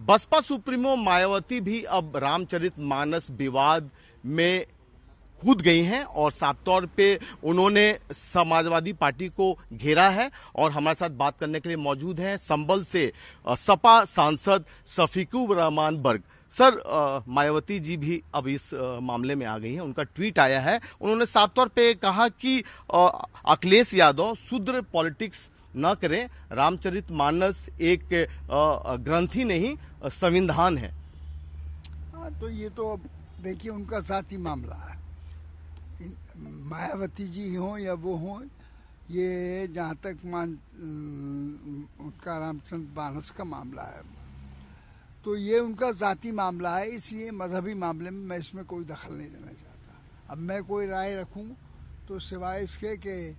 Baspa supremo Mayawati भी अब रामचरितमानस विवाद में कूद गई हैं और साफ तौर पे उन्होंने समाजवादी पार्टी को घेरा है। और हमारे साथ बात करने के लिए मौजूद हैं संभल से सपा सांसद शफीकुर रहमान बर्ग। सर, मायावती जी भी अब इस मामले में आ गई हैं। उनका ट्वीट आया है, उन्होंने साफ तौर पे कहा कि अखिलेश यादव शूद्र पॉलिटिक्स न करें, रामचरितमानस एक ग्रंथ ही नहीं संविधान है। हाँ, तो ये तो देखिए उनका जाती मामला है। मायावती जी हों या वो हों, ये जहाँ तक उनका रामचरितमानस का मामला है तो ये उनका जाती मामला है, इसलिए मजहबी मामले में मैं इसमें कोई दखल नहीं देना चाहता। अब मैं कोई राय रखूं तो सिवाय इसके कि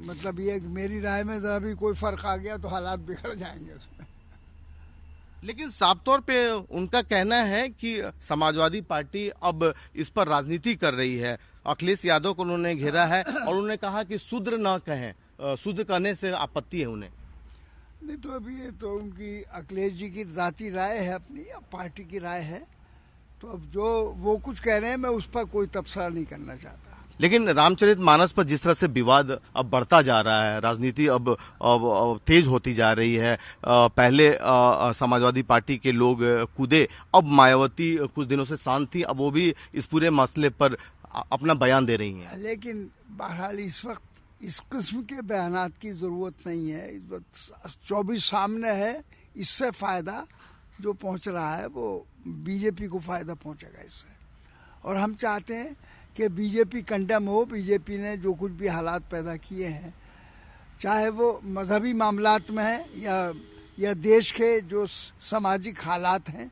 मतलब ये मेरी राय में जरा भी कोई फर्क आ गया तो हालात बिगड़ जाएंगे उसमें। लेकिन साफ तौर पे उनका कहना है कि समाजवादी पार्टी अब इस पर राजनीति कर रही है। अखिलेश यादव को उन्होंने घेरा है और उन्होंने कहा कि शूद्र न कहें, शूद्र कहने से आपत्ति है उन्हें। नहीं तो अभी ये तो उनकी अखिलेश जी की जाती राय है, अपनी पार्टी की राय है। तो अब जो वो कुछ कह रहे हैं मैं उस पर कोई तबसरा नहीं करना चाहता। लेकिन रामचरितमानस पर जिस तरह से विवाद अब बढ़ता जा रहा है, राजनीति अब तेज होती जा रही है। पहले समाजवादी पार्टी के लोग कूदे, अब मायावती कुछ दिनों से शांत थी, अब वो भी इस पूरे मसले पर अपना बयान दे रही हैं। लेकिन बहरहाल इस वक्त इस किस्म के बयानात की जरूरत नहीं है। इस वक्त 24 सामने है, इससे फायदा जो पहुंच रहा है वो बीजेपी को फायदा पहुंचेगा इससे। और हम चाहते हैं कि बीजेपी कंडेम हो। बीजेपी ने जो कुछ भी हालात पैदा किए हैं, चाहे वो मजहबी मामलात में है या देश के जो सामाजिक हालात हैं,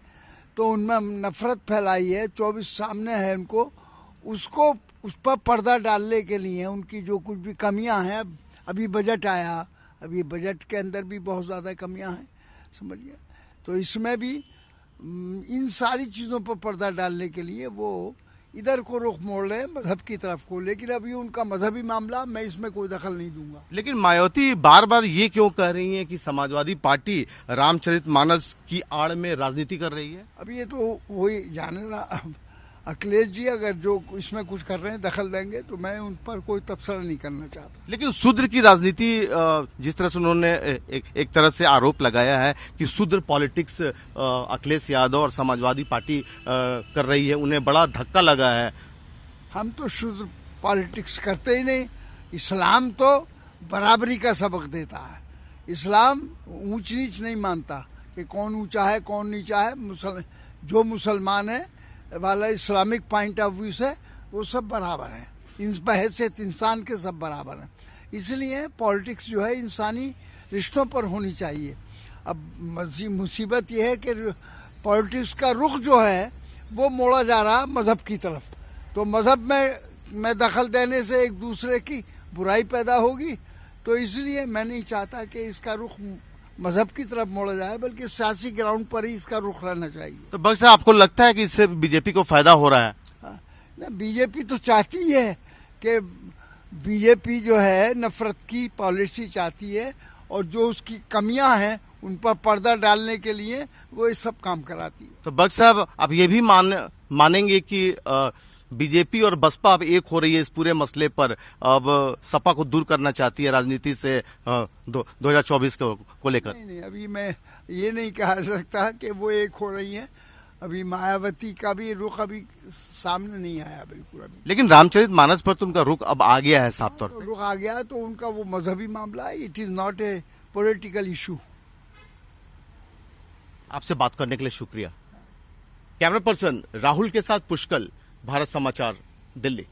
तो उनमें नफरत फैलाई है। 24 सामने है उनको, उसको उस पर पर्दा डालने के लिए उनकी जो कुछ भी कमियां हैं, अभी बजट आया, अभी बजट के अंदर भी बहुत ज़्यादा कमियां हैं, समझिए। तो इसमें भी इन सारी चीज़ों पर पर्दा डालने के लिए वो इधर को रुख मोड़ रहे हैं, मजहब की तरफ को। लेकिन अभी उनका मजहबी मामला, मैं इसमें कोई दखल नहीं दूंगा। लेकिन मायावती बार बार ये क्यों कह रही हैं कि समाजवादी पार्टी रामचरितमानस की आड़ में राजनीति कर रही है? अभी ये तो वही जाने रहा। अखिलेश जी अगर जो इसमें कुछ कर रहे हैं दखल देंगे तो मैं उन पर कोई तबसरा नहीं करना चाहता। लेकिन शूद्र की राजनीति, जिस तरह से उन्होंने एक तरह से आरोप लगाया है कि शूद्र पॉलिटिक्स अखिलेश यादव और समाजवादी पार्टी कर रही है, उन्हें बड़ा धक्का लगा है। हम तो शूद्र पॉलिटिक्स करते ही नहीं। इस्लाम तो बराबरी का सबक देता है। इस्लाम ऊंच नीच नहीं मानता कि कौन ऊंचा है कौन नीचा है। जो मुसलमान है वाला इस्लामिक पॉइंट ऑफ व्यू से वो सब बराबर हैं। इन बहैसियत इंसान के सब बराबर हैं। इसलिए पॉलिटिक्स जो है इंसानी रिश्तों पर होनी चाहिए। अब मुसीबत ये है कि पॉलिटिक्स का रुख जो है वो मोड़ा जा रहा मजहब की तरफ। तो मजहब में दखल देने से एक दूसरे की बुराई पैदा होगी। तो इसलिए मैं नहीं चाहता कि इसका रुख मजहब की तरफ मोड़ा जाए, बल्कि सियासी ग्राउंड पर ही इसका रुख रहना चाहिए। तो बख्श साहब, आपको लगता है कि इससे बीजेपी को फायदा हो रहा है? ना, बीजेपी तो चाहती है कि बीजेपी जो है नफरत की पॉलिसी चाहती है और जो उसकी कमियां हैं उन पर पर्दा डालने के लिए वो ये सब काम कराती है। तो बख्श साहब, आप ये भी मानेंगे कि बीजेपी और बसपा अब एक हो रही है इस पूरे मसले पर, अब सपा को दूर करना चाहती है राजनीति से 2024 को लेकर? नहीं, अभी मैं ये नहीं कह सकता कि वो एक हो रही है। अभी मायावती का भी रुख अभी सामने नहीं आया बिल्कुल अभी। लेकिन रामचरितमानस पर तो उनका रुख अब आ गया है साफ तौर पर। रुख आ गया है तो उनका वो मजहबी मामला है। It is not a political issue. आपसे बात करने के लिए शुक्रिया। कैमरा पर्सन राहुल के साथ पुष्कल, भारत समाचार, दिल्ली।